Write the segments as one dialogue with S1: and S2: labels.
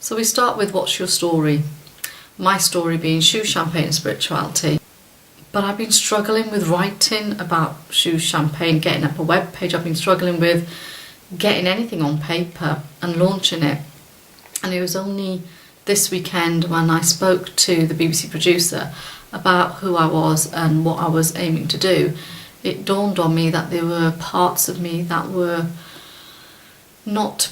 S1: So we start with what's your story? My story being shoes, champagne and spirituality. But I've been struggling with writing about shoes, champagne, getting up a web page. I've been struggling with getting anything on paper and launching it. And it was only this weekend when I spoke to the BBC producer about who I was and what I was aiming to do, it dawned on me that there were parts of me that were not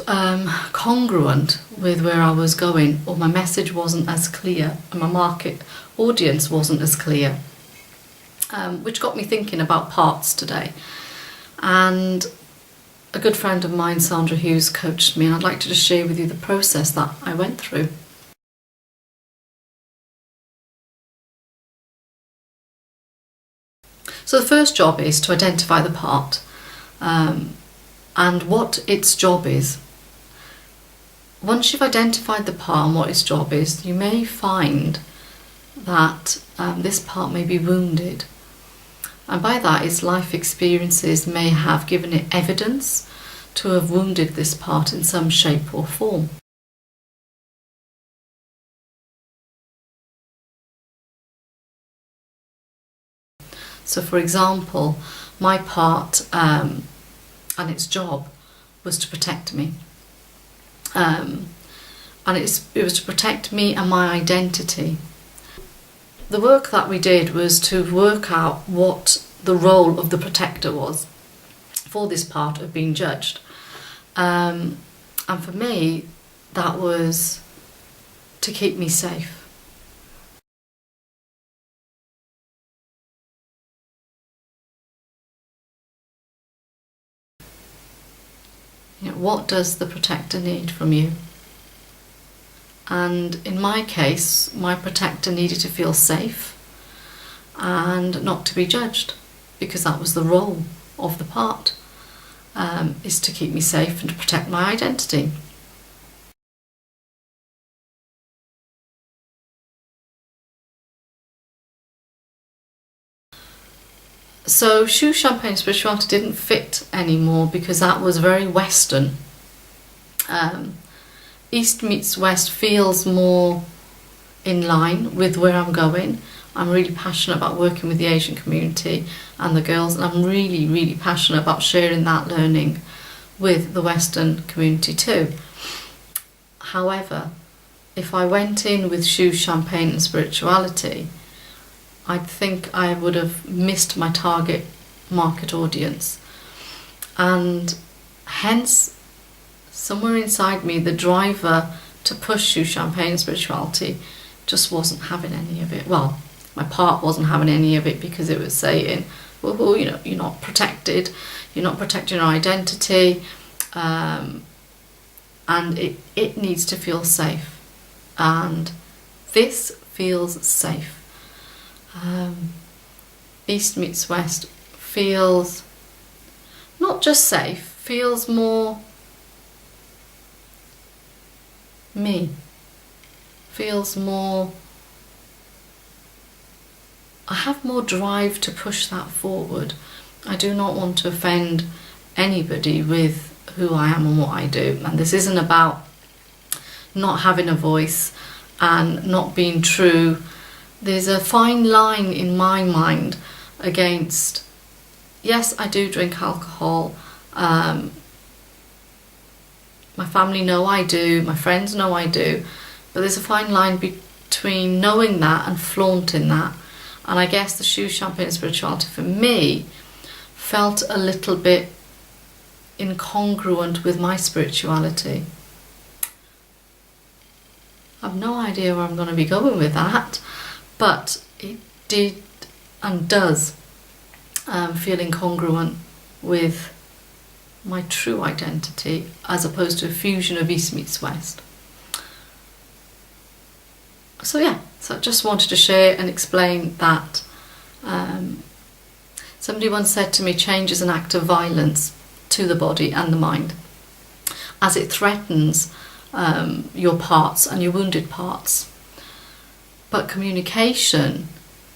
S1: congruent with where I was going, or my message wasn't as clear and my market audience wasn't as clear, which got me thinking about parts today. And a good friend of mine, Sandra Hughes, coached me, and I'd like to just share with you the process that I went through. So the first job is to identify the part and what its job is. Once you've identified the part and what its job is, you may find that this part may be wounded. And by that, its life experiences may have given it evidence to have wounded this part in some shape or form. So for example, my part and its job was to protect me. And it was to protect me and my identity. The work that we did was to work out what the role of the protector was for this part of being judged. And for me, that was to keep me safe. You know, what does the protector need from you? And in my case, my protector needed to feel safe and not to be judged, because that was the role of the part, is to keep me safe and to protect my identity. So shoes, champagne, spirituality didn't fit anymore because that was very Western. East meets West feels more in line with where I'm going. I'm really passionate about working with the Asian community and the girls, and I'm really, really passionate about sharing that learning with the Western community too. However, if I went in with shoes, champagne and spirituality, I think I would have missed my target market audience. And hence, somewhere inside me, the driver to push shoes, champagne and spirituality just wasn't having any of it. Well, my part wasn't having any of it because it was saying, well, you know, you're not protected, you're not protecting your identity, and it needs to feel safe. And this feels safe. East meets West feels not just safe, feels more me, feels more, I have more drive to push that forward. I do not want to offend anybody with who I am and what I do, and this isn't about not having a voice and not being true. There's a fine line in my mind against, yes, I do drink alcohol, my family know I do, my friends know I do, but there's a fine line between knowing that and flaunting that. And I guess the shoes, champagne and spirituality for me felt a little bit incongruent with my spirituality. I've no idea where I'm going to be going with that, but it did and does feel incongruent with my true identity, as opposed to a fusion of East meets West. So yeah, so I just wanted to share and explain that. Somebody once said to me, change is an act of violence to the body and the mind, as it threatens your parts and your wounded parts. But communication,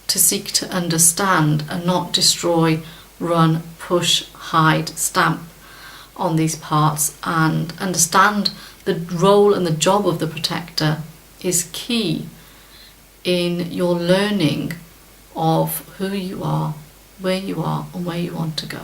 S1: to seek to understand and not destroy, run, push, hide, stamp on these parts and understand the role and the job of the protector is key in your learning of who you are, where you are, and where you want to go.